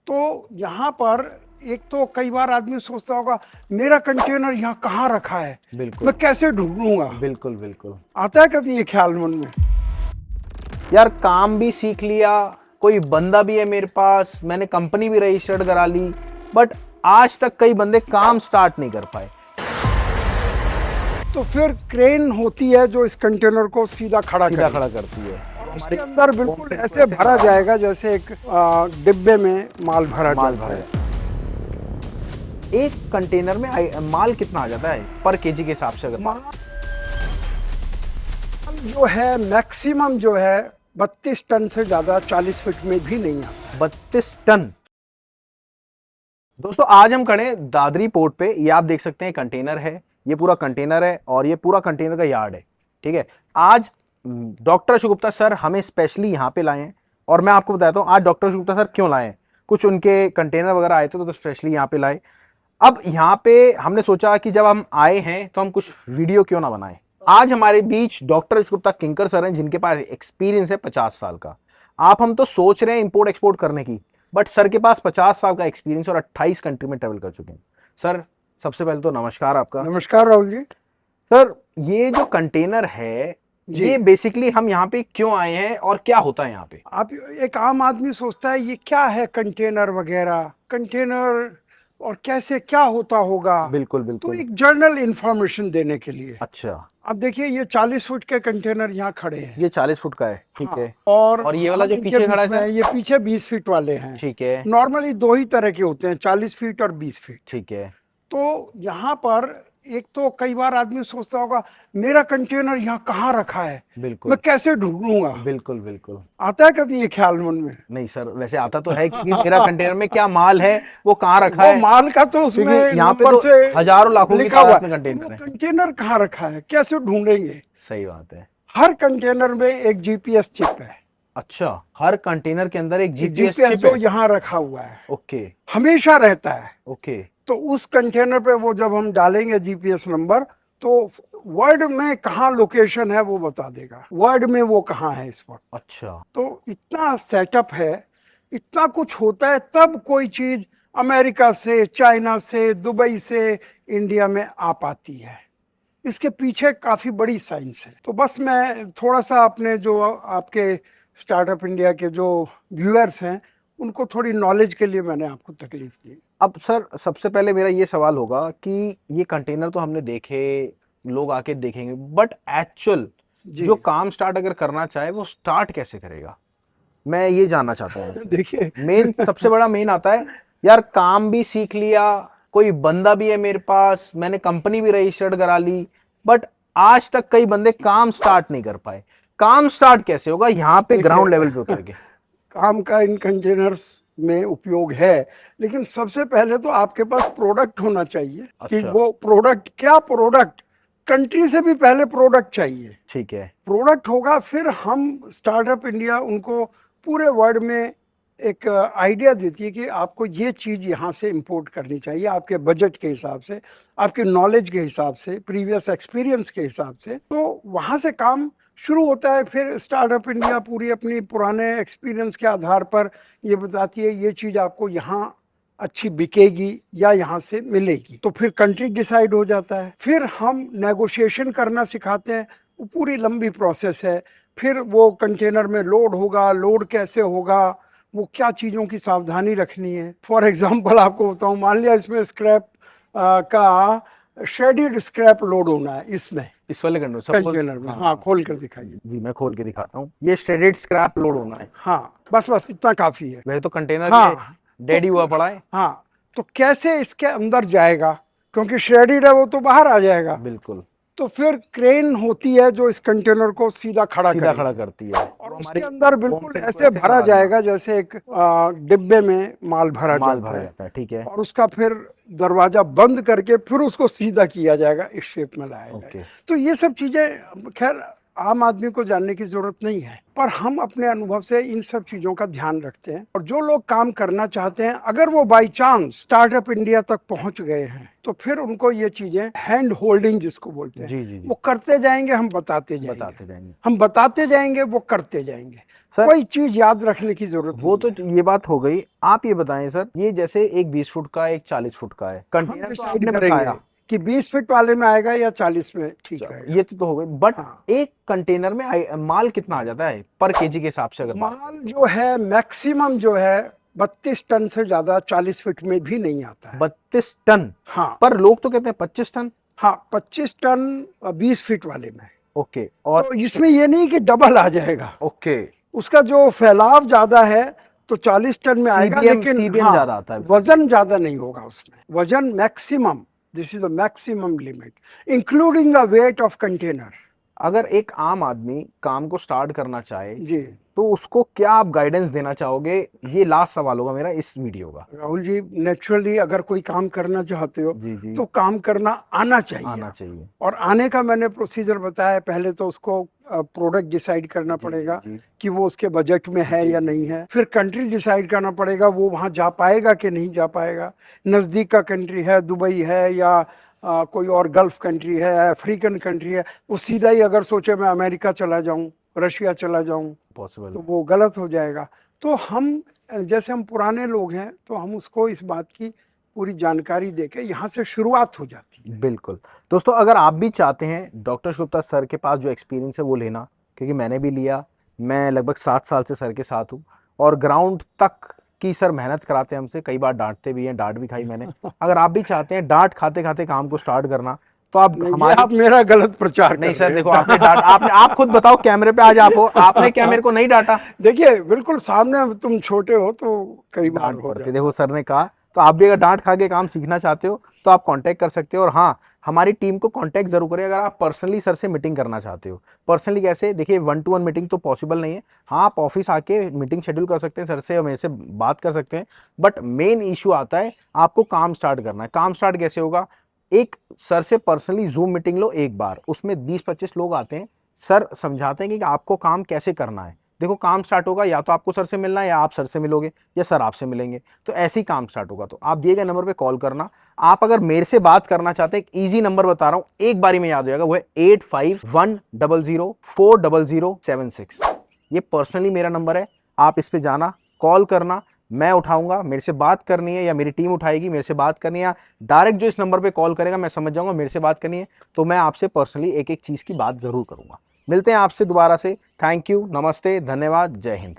तो यहाँ पर एक तो कई बार आदमी सोचता होगा मेरा कंटेनर यहाँ कहाँ रखा है, बिल्कुल मैं कैसे ढूंढूंगा। बिल्कुल बिल्कुल। आता है कभी ये ख्याल मन में? यार काम भी सीख लिया, कोई बंदा भी है मेरे पास, मैंने कंपनी भी रजिस्टर्ड करा ली, बट आज तक कई बंदे काम स्टार्ट नहीं कर पाए। तो फिर क्रेन होती है जो इस कंटेनर को सीधा खड़ा करती है और उसके अंदर बिल्कुल ऐसे भरा जाएगा जैसे एक डिब्बे में माल भरा जाता है। एक कंटेनर में माल कितना आ जाता है पर केजी के हिसाब से? अगर माल जो है मैक्सिमम जो है 32 टन से ज्यादा 40 फीट में भी नहीं आता। 32 टन। दोस्तों आज हम खड़े हैं दादरी पोर्ट पे। ये आप देख सकते हैं कंटेनर है, ये पूरा कंटेनर है और ये पूरा कंटेनर का यार्ड है। ठीक है, आज डॉक्टर अशोक गुप्ता सर हमें स्पेशली यहाँ पे लाए हैं और मैं आपको बताता हूँ आज डॉक्टर अशोक गुप्ता सर क्यों लाए हैं। कुछ उनके कंटेनर वगैरह आए थे तो स्पेशली यहाँ पे लाए। अब यहाँ पे हमने सोचा कि जब हम आए हैं तो हम कुछ वीडियो क्यों ना बनाएं। आज हमारे बीच डॉक्टर अशोक गुप्ता किंकर सर हैं जिनके पास एक्सपीरियंस है 50 साल का। हम तो सोच रहे हैं इंपोर्ट एक्सपोर्ट करने की, बट सर के पास 50 साल का एक्सपीरियंस और 28 कंट्री में ट्रेवल कर चुके हैं। सर सबसे पहले तो नमस्कार आपका। नमस्कार राहुल जी। सर ये जो कंटेनर है ये बेसिकली हम यहाँ पे क्यों आए हैं और क्या होता है यहाँ पे? आप एक आम आदमी सोचता है ये क्या है कंटेनर वगैरह, कंटेनर और कैसे क्या होता होगा। बिल्कुल तो बिल्कुल। एक जर्नल इंफॉर्मेशन देने के लिए। अच्छा, अब देखिए ये 40 फुट के कंटेनर यहाँ खड़े हैं। ये 40 फुट का है। ठीक हाँ, है। और ये वाला जो इनके पीछे खड़ा बीच में है ये पीछे 20 फीट वाले हैं। ठीक है। नॉर्मली दो ही तरह के होते हैं, 40 फीट और 20 फीट। ठीक है। तो यहाँ पर एक तो कई बार आदमी सोचता होगा मेरा कंटेनर यहाँ कहाँ रखा है, बिल्कुल मैं कैसे ढूंढूंगा। बिल्कुल बिल्कुल। आता है कभी ये ख्याल मन में? नहीं सर, वैसे आता तो है कि मेरा कंटेनर में क्या माल है वो कहाँ रखा वो है। माल का तो उसमें यहाँ पे नंबर तो से हजारों लाखों की लिखा हुआ तादाद में कंटेनर है। कंटेनर कहाँ रखा है कैसे ढूंढेंगे। सही बात है। हर कंटेनर में एक जीपीएस चिप है। अच्छा, हर कंटेनर के अंदर एक जीपीएस जीपीएस जो यहाँ रखा हुआ है ओके हमेशा रहता है। ओके। तो उस कंटेनर पे वो जब हम डालेंगे जीपीएस नंबर तो वर्ल्ड में कहाँ लोकेशन है वो बता देगा, वर्ल्ड में वो कहाँ है इस वक्त। अच्छा, तो इतना सेटअप है, इतना कुछ होता है तब कोई चीज अमेरिका से, चाइना से, दुबई से इंडिया में आ पाती है। इसके पीछे काफी बड़ी साइंस है। तो बस मैं थोड़ा सा अपने जो आपके स्टार्टअप इंडिया के जो व्यूअर्स हैं उनको थोड़ी नॉलेज के लिए मैंने आपको तकलीफ दी। अब सर सबसे पहले मेरा ये सवाल होगा कि ये कंटेनर तो हमने देखे, लोग आके देखेंगे, बट एक्चुअल जो काम स्टार्ट अगर करना चाहे वो स्टार्ट कैसे करेगा, मैं ये जानना चाहता हूँ। देखिए मेन सबसे बड़ा मेन आता है यार काम भी सीख लिया, कोई बंदा भी है मेरे पास, मैंने कंपनी भी रजिस्टर्ड करा ली, बट आज तक कई बंदे काम स्टार्ट नहीं कर पाए। काम स्टार्ट कैसे होगा यहाँ पे ग्राउंड लेवल पे उतर के? काम का इन कंटेनर्स में उपयोग है, लेकिन सबसे पहले तो आपके पास प्रोडक्ट होना चाहिए। कि वो प्रोडक्ट क्या, प्रोडक्ट कंट्री से भी पहले प्रोडक्ट चाहिए। ठीक है। प्रोडक्ट होगा फिर हम स्टार्टअप इंडिया उनको पूरे वर्ल्ड में एक आइडिया देती है कि आपको ये चीज़ यहाँ से इंपोर्ट करनी चाहिए आपके बजट के हिसाब से, आपके नॉलेज के हिसाब से, प्रीवियस एक्सपीरियंस के हिसाब से। तो वहाँ से काम शुरू होता है। फिर स्टार्टअप इंडिया पूरी अपनी पुराने एक्सपीरियंस के आधार पर ये बताती है ये चीज़ आपको यहाँ अच्छी बिकेगी या यहाँ से मिलेगी। तो फिर कंट्री डिसाइड हो जाता है। फिर हम नेगोशिएशन करना सिखाते हैं, वो पूरी लंबी प्रोसेस है। फिर वो कंटेनर में लोड होगा, लोड कैसे होगा, वो क्या चीज़ों की सावधानी रखनी है। फॉर एग्जांपल आपको बताऊं, मान लिया इसमें स्क्रैप का श्रेडेड स्क्रैप लोड होना है इसमें, इस वाले कंटेनर में। हाँ खोल कर दिखाइए। जी मैं खोल के दिखाता हूँ। ये श्रेडेड स्क्रैप लोड होना है। हाँ बस इतना काफी है। वैसे तो कंटेनर हाँ डेडी हुआ पड़ा है। हाँ तो कैसे इसके अंदर जाएगा, क्योंकि श्रेडेड है वो तो बाहर आ जाएगा। बिल्कुल। तो फिर क्रेन होती है जो इस कंटेनर को सीधा खड़ा करती है और उसके अंदर बिल्कुल ऐसे भरा जाएगा जैसे एक डिब्बे में माल भरा जाता है। ठीक है। और उसका फिर दरवाजा बंद करके फिर उसको सीधा किया जाएगा, इस शेप में लाया जाएगा। तो ये सब चीजें खैर आम आदमी को जानने की जरूरत नहीं है, पर हम अपने अनुभव से इन सब चीजों का ध्यान रखते हैं। और जो लोग काम करना चाहते हैं अगर वो बाई चांस स्टार्टअप इंडिया तक पहुंच गए हैं तो फिर उनको ये चीजें हैंड होल्डिंग जिसको बोलते हैं, जी। वो करते जाएंगे, हम बताते जाएंगे, हम बताते जाएंगे, वो करते जाएंगे। सर कोई चीज याद रखने की जरूरत वो नहीं तो ये बात हो गई। आप ये बताएं सर, ये जैसे एक 20 फुट का एक 40 फुट का है है। हम कंटेनर, तो डिसाइड आपने करेंगे बताया कि 20 फीट वाले में आएगा या 40 में ठीक रहेगा। ये तो हो गई, बट हाँ, एक कंटेनर में माल कितना आ जाता है पर केजी के हिसाब से अगर बात माल जो है मैक्सिमम जो है 32 टन से ज्यादा 40 फीट में भी नहीं आता है। 32 टन, हाँ पर लोग तो कहते हैं 25 टन। हाँ, 25 टन 20 फीट वाले में। ओके, और तो इसमें ये नहीं कि डबल आ जाएगा, ओके उसका जो फैलाव ज्यादा है तो 40 टन में आएगा, सीबीएम लेकिन सीबीएम ज्यादा आता है। वजन ज्यादा नहीं होगा उसमें। वजन maximum, this is the maximum limit including the weight of container. अगर एक आम आदमी काम को स्टार्ट करना चाहे जी तो उसको क्या आप गाइडेंस देना चाहोगे? ये लास्ट सवाल होगा मेरा इस वीडियो का। राहुल जी, नेचुरली अगर कोई काम करना चाहते हो जी जी, तो काम करना आना चाहिए। आना चाहिए। और आने का मैंने प्रोसीजर बताया। पहले तो उसको प्रोडक्ट डिसाइड करना जी, पड़ेगा जी, कि वो उसके बजट में है या नहीं है। फिर कंट्री डिसाइड करना पड़ेगा वो वहाँ जा पाएगा कि नहीं जा पाएगा। नज़दीक का कंट्री है, दुबई है, या कोई और गल्फ कंट्री है, अफ्रीकन कंट्री है। वो सीधा ही अगर सोचे मैं अमेरिका चला जाऊँ, रशिया चला जाऊँ, पॉसिबल तो वो गलत हो जाएगा। तो हम जैसे हम पुराने लोग हैं तो हम उसको इस बात की पूरी जानकारी देके यहाँ से शुरुआत हो जाती है। बिल्कुल। दोस्तों, अगर आप भी चाहते हैं डॉक्टर गुप्ता सर के पास जो एक्सपीरियंस है वो लेना, क्योंकि मैंने भी लिया, मैं लगभग 7 साल से सर के साथ हूँ और ग्राउंड तक की सर मेहनत कराते हैं हमसे, कई बार डांटते भी हैं, डांट भी खाई मैंने। अगर आप भी चाहते हैं डांट खाते खाते काम को स्टार्ट करना, तो आप नहीं, ये हमारी आप मेरा गलत प्रचार नहीं कर सर, रहे देखो हैं। आपने डांट, आपने आप खुद बताओ कैमरे पे आज आप हो, आपने क्या मेरे को नहीं डांटा? देखिए, बिल्कुल सामने तुम छोटे हो तो कई बार डांट हो पड़ती, जाता देखो है। सर ने कहा। तो आप भी अगर डांट खा के काम सीखना चाहते हो तो आप कांटेक्ट कर सकते हो। और हाँ, हमारी टीम को कांटेक्ट जरूर करें अगर आप पर्सनली सर से मीटिंग करना चाहते हो। पर्सनली कैसे? देखिए, 1-to-1 मीटिंग तो पॉसिबल नहीं है। हाँ, आप ऑफिस आके मीटिंग शेड्यूल कर सकते हैं, सर से मेरे से बात कर सकते हैं। बट मेन इशू आता है आपको काम स्टार्ट करना है। काम स्टार्ट कैसे होगा? एक सर से पर्सनली जूम मीटिंग लो एक बार, उसमें 20-25 लोग आते हैं, सर समझाते हैं कि आपको काम कैसे करना है। देखो, काम स्टार्ट होगा या तो आपको सर से मिलना है या आप सर से मिलोगे या सर आपसे मिलेंगे, तो ऐसे ही काम स्टार्ट होगा। तो आप दिए गए नंबर पे कॉल करना। आप अगर मेरे से बात करना चाहते हैं, एक इजी नंबर बता रहा हूं, एक बारी में याद हो जाएगा, वो है 8510040076। ये पर्सनली मेरा नंबर है, आप इस पे जाना, कॉल करना, मैं उठाऊंगा, मेरे से बात करनी है या मेरी टीम उठाएगी, मेरे से बात करनी है, या डायरेक्ट जो इस नंबर पे कॉल करेगा मैं समझ जाऊंगा मेरे से बात करनी है, तो मैं आपसे पर्सनली एक एक चीज की बात जरूर करूंगा। मिलते हैं आपसे दोबारा से। थैंक यू, नमस्ते, धन्यवाद, जय हिंद।